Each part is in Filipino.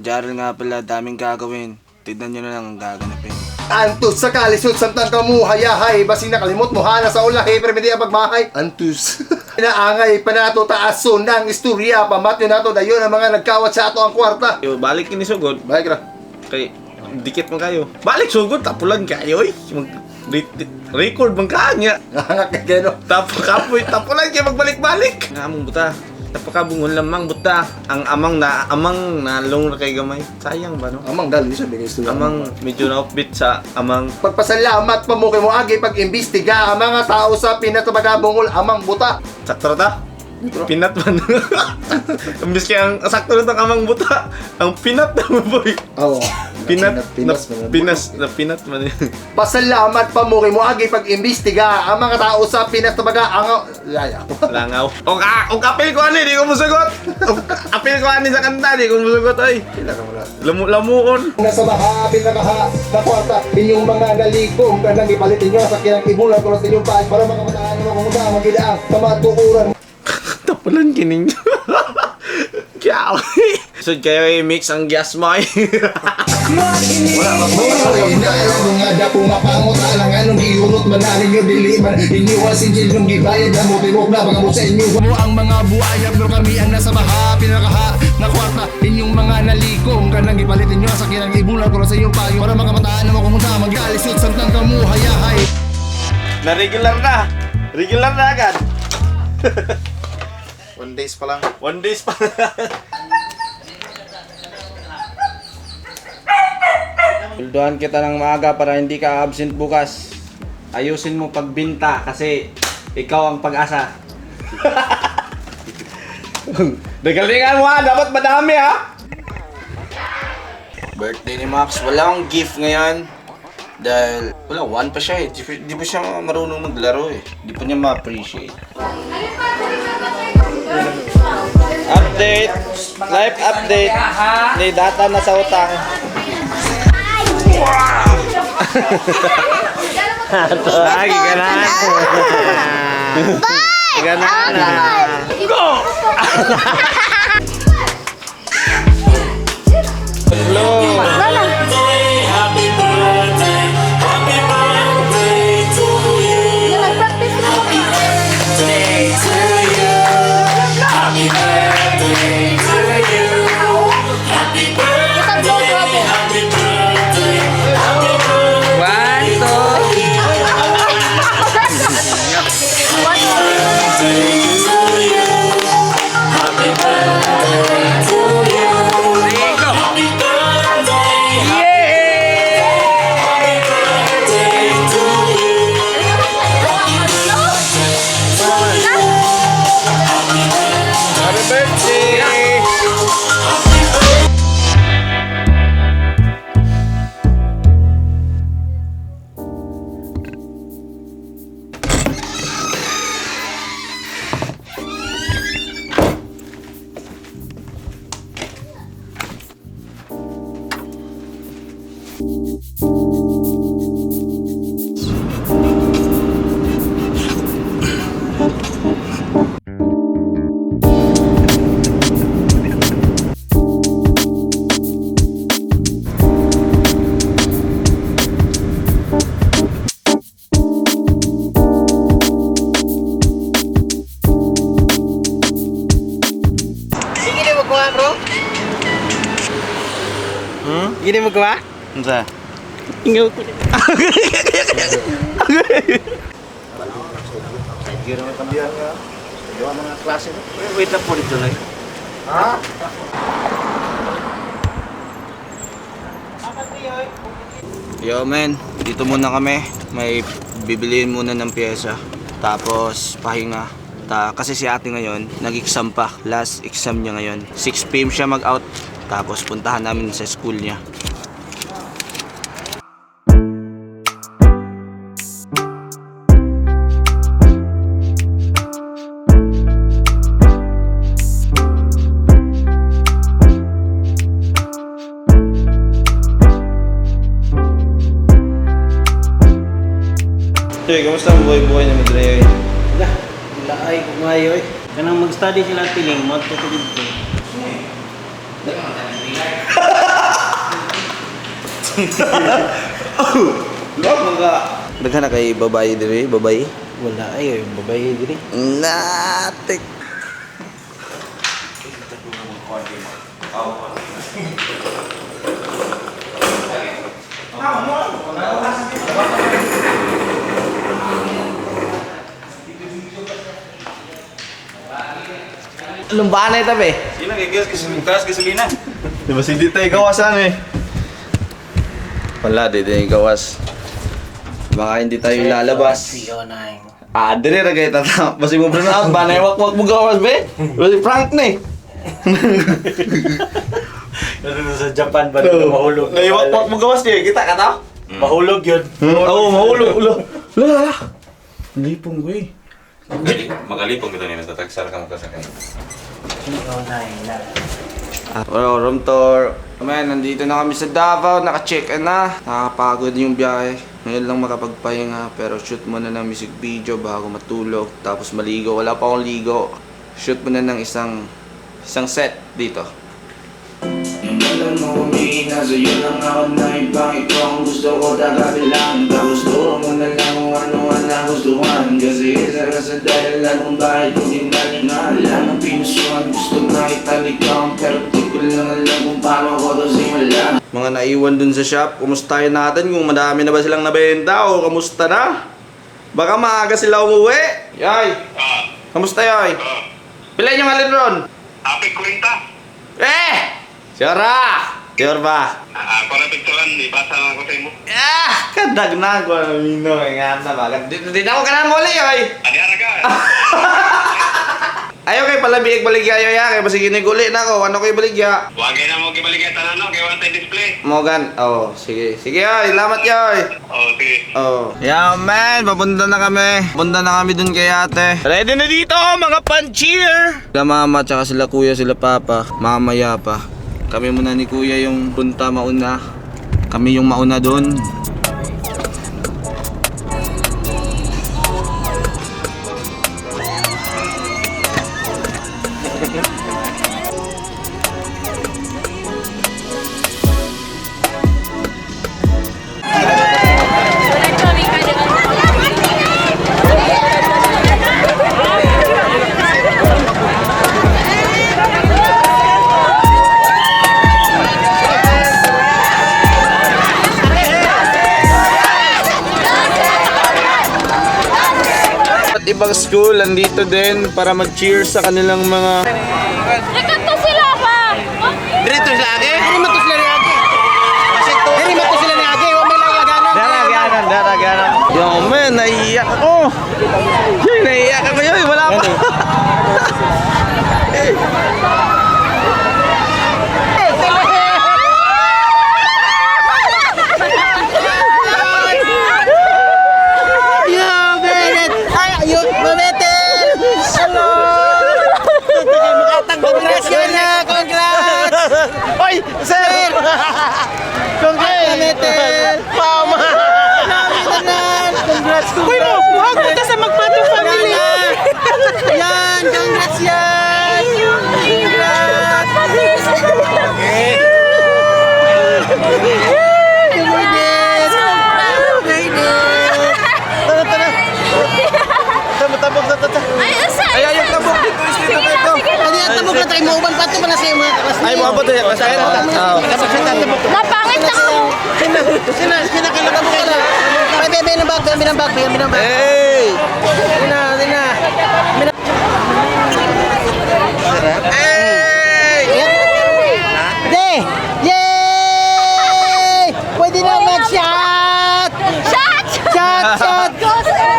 Jarl nga pala, daming gagawin. Tignan nyo na lang ang gaganapin. Antus sa kalisod samtang kamuhayahay basing nakalimot mo hana sa ulahi pero hindi ang pagmahay. Antus. Inaangay panato taason ng istorya pamatyo nato dayon ang mga nagkawat sa ato ang kwarta. Yo, balik ini sugod. Baik ra. Kay dikit man kayo. Balik sugod tapulan kayo eh. Record man kanya. Ngangak kay no. Kapoy tapulan kayo magbalik-balik. Nga among buta. Napakabungon lamang buta. Ang amang nalong na kay gamay. Sayang ba no? Amang dali sa bigay istorya. Amang medyo na-offbeat sa amang Pagpasalamat pa mo kay mo agi pag-imbestiga ang mga tao sa pinatabagabungol amang buta. sakto ta. Pinat man. Imbis kaya ang sakto na amang buta. Ang pinat na mo boy. Oo. Pinas man. Pasalamat pa mo kay mo agi pag-imbestiga ang mga tao sa pinatabaga ang laya. Langaw. Og apil ko ani, di ko musugot. Apil ko ani sa kanta, di ko musugot ay. Lamuon. Nasa baha, pinakaha, na kwarta, inyong mga naligong kanang ipalit inyo sa kinang ibulan ko sa inyong pahay para makamataan nyo kung saan magilaang sa matukuran. Tapulan kining. Kaya. So kayo i-mix ang gas mo ay. Wala ba po? Mga dapo mapangot alang anong iunot man na ninyo diliman iniwasin dyan yung gibayad na mutibok na pagkabot sa inyo mo ang mga buhaya pero kami ang nasa baha pinakaha na kwarta inyong mga naligong kanang ipalit inyo sa kinang ibulan ko sa inyong payo para makamataan naman kung saan magalisot samtang kamuhayahay. Na regular na. Regular na agad. 1 days pa lang. 1 days pa. Pulduhan kita ng maaga para hindi ka absent bukas. Ayusin mo pagbinta kasi ikaw ang pag-asa. Nagalingan mo ha, dapat madami ha. Birthday ni Max, wala akong gift ngayon. Dahil, wala, 1 pa siya eh. Di pa siya marunong maglaro eh. Di pa niya ma-appreciate. Update. Live update. May data na sa utang. Lagi ka na. Go! Hello. Gini mo gawa? Unsa? Ingaw ko. Giro ng kambiyan nga. Gawa mga klase no? Wait lang po dito lang. Ha? Yo men, dito muna kami. May bibiliin muna ng pyesa. Tapos pahinga. Kasi si ate ngayon, nag-exam pa. Last exam niya ngayon. 6 PM siya mag-out. Tapos puntahan namin sa school niya. Toy, kamusta ang buhay-buhay ni Madre? Wala ay kumayo eh. Kanang mag-study sila tiling, magtutugid ko. Luwag mo ka. Daghan na kay babae diri, babae. Wala ay, yung babae diri. Natik. Lumbaan na ito, be. Sino kay gasolina? Di ba hindi tayo gawasan eh? Wala, di tayo gawas. Baka hindi tayo lalabas. 309. Ah, dire ra kay tata. Basi mo bro na ba na wak mo gawas, be. Basi prank ni. Nandun sa Japan ba na mahulog? Ngayon, mo gawas niya. Kita ka tao? Mahulog yun. Oo, mahulog. Lala. Lipong ko eh. Magalipong kita nila, tatagsar ka mo kasakay. 309 na. Room tour. Man, nandito na kami sa Davao, naka-check-in na. Nakakapagod yung biyahe. Ngayon lang makapagpahinga, pero shoot muna ng music video bago matulog. Tapos maligo, wala pa akong ligo. Shoot muna ng isang set dito. Alam mo kumihina sa'yo lang ako na ibang ikaw ang gusto ko dagabi lang. Gusto mo na lang kung ano ang nagustuhan. Kasi isa ka sa dahilan kung bakit hindi natin naalam ang pinusuhan. Gusto na italigaw pero di ko lang alam kung paano ko ito simula. Mga naiwan dun sa shop, kumustahin natin kung madami na ba silang nabenta o kamusta na? Baka maaga sila umuwi. Yay! Kamusta yay? Pilayin yung alin ron? Api kwenta. Eh! Siyara! Siyar ba? Para picturean, ipasa lang ako sa imo. Ah! Kadag na ko ang mino. Nga na ba? Di na ako ka na muli, oy! Adi ara ka. Ayaw kay palabiig baligya ayo ya. Kaya basig giniguli na ko. Ano ko'y baligya? Wagay na mo gibaligay tanan no, kay wala tay display. Mogan. Oh, sige. Sige, oy. Salamat, yoy. Oh, sige. Oh. Yeah, man. Papunta na kami. Papunta na kami dun kay ate. Ready na dito, mga pan-cheer! Sila mama, tsaka sila kuya, sila papa. Mamaya pa. Kami muna ni kuya yung punta mauna. Kami yung mauna dun. Ibang school andito din para mag-cheer sa kanilang mga... Nakato sila pa! Dito sila ate? Daraganan. Yo man, naiiyak ako. Yoy, naiiyak ako yoy. Wala pa. Oy, sir! Congrats! Mama! Congrats! Uy mo! Huwag mo ka sa magpatong family! Yan! Congrats yan! Congrats! Okay! Tabok! Ay, ayok tabok dito! Tabok na tayo! Mauban pa ito pa na siya mga kakas. Ay, mga pa ito! Napangit na ako! Sina kalatabok ka na. Ay, binambag. Hey! Sina. Hey! Yay! Pwede na mag-shot! Shot! Shot! Go, sir!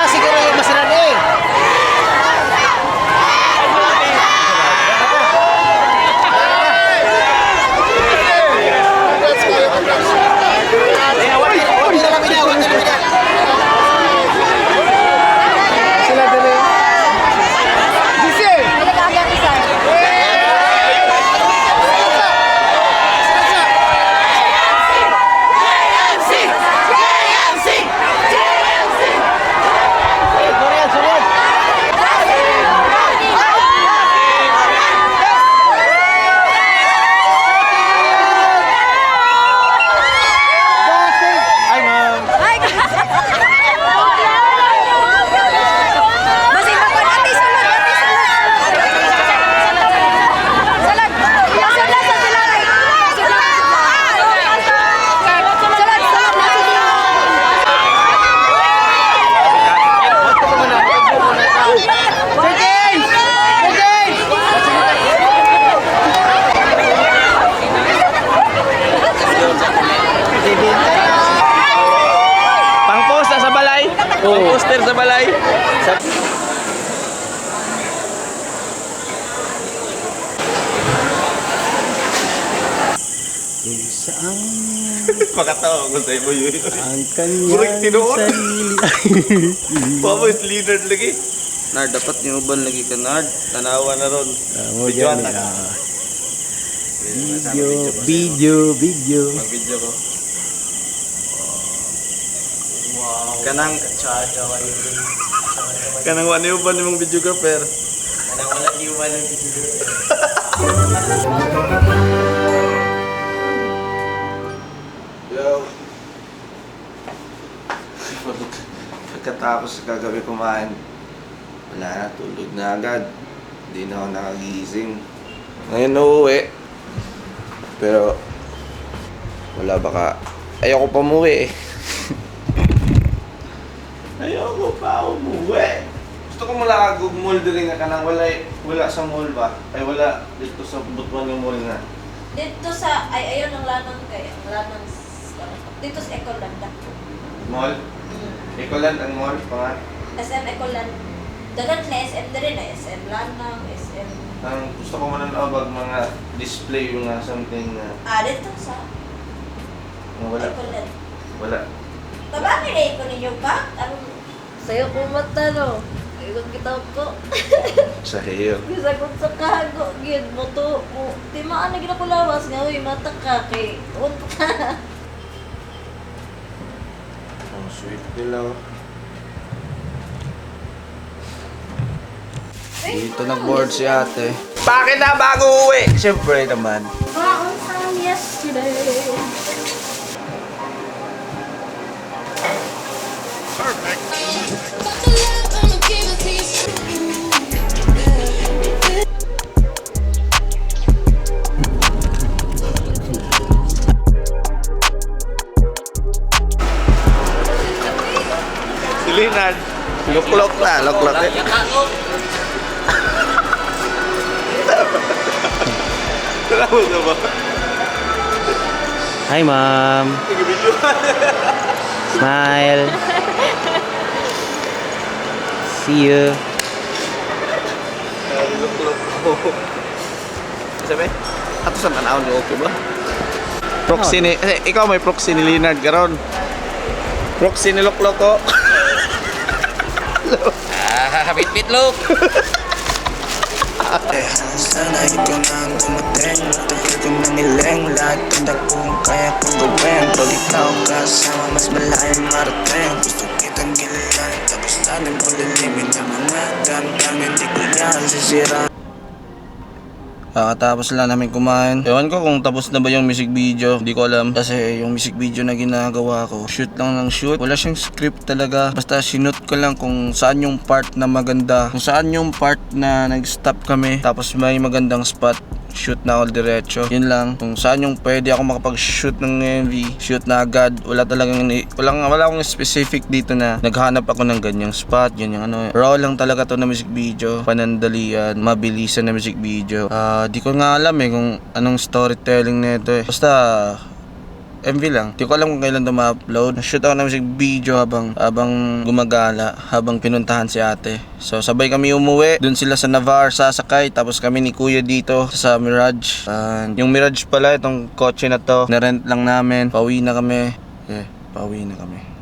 Siguro yung masarap eh. Pakatawa ko sa iyo yun. Ang Burik kanyang tinuod. sarili. Papa is leader lagi. Nard, dapat yung uban lagi ka, Nard. Tanawa na ron. Videoan na ka. Video. Mag-video ko. Kanang wala yung uban yung videographer. Yo. Pagkatapos kagabi kumain, wala na, tulog na agad. Hindi na ako nakagising. Ngayon nauwi. Pero, wala baka. Ayoko pa umuwi eh. Ayoko pa umuwi. Gusto ko mula kag-mall din nga kanang wala sa mall ba? Ay wala dito sa Butuan yung mall nga. Dito sa, ayun ang lanang kaya. Lanang, dito sa Ecoland. Mall? Ecoland ang mall pa nga. SM Ecoland. Dagan na SM na rin na. SM Lanang, SM... Ang gusto ko mananabag mga display yung something na dito sa wala. Ecoland. Wala. Tabangin na ko ninyo ba? Sa'yo ko matano. Ikon kita ko. Sa hiyo. Gisagod sa kago. Gid mo to. Timaan na ginapulawas nga. Uy, mata ka kay. Tuon ka. Ang sweet nila. Dito nag-board si ate. Bakit na bago uwi? Siyempre naman. Baon sa yesterday. Si Leonard. Luklok na. Luklok eh. Salamat na ba? Hi, ma'am. Smile. See you. Luklok ako. Sabi? Ato sa tanawon niyo, okay ba? Proxy ni... ikaw may proxy ni Leonard karon. Proxy ni Luklok ko. Bit look. Sana ikaw na ang dumating. Tagal ko nang iling. Lahat ng dakong kaya kong gawin. Pag ikaw kasama, mas malayo marating. Gusto kitang gilan. Tapos natin palilimin ng mga damdamin. Di ko yan sisira. Kakatapos lang namin kumain. Ewan ko kung tapos na ba yung music video. Hindi ko alam. Kasi yung music video na ginagawa ko, shoot lang ng shoot. Wala siyang script talaga. Basta sinut ko lang kung saan yung part na maganda. Kung saan yung part na nag-stop kami. Tapos may magandang spot. Shoot na ako diretso. Yun lang. Kung saan yung pwede ako makapag-shoot ng MV, shoot na agad. Wala akong specific dito na naghanap ako ng ganyang spot, ganyang ano. Raw lang talaga to na music video. Panandalian, mabilisan na music video. Di ko nga alam kung anong storytelling nito eh. Basta MV lang. Di ko alam kung kailan ito ma-upload. Shoot ako ng music video habang gumagala, habang pinuntahan si ate. So sabay kami umuwi. Doon sila sa Navarre sasakay. Tapos kami ni kuya dito sa Mirage. Yung Mirage pala, itong kotse na to, na-rent lang namin. Pauwi na kami. Pauwi na kami.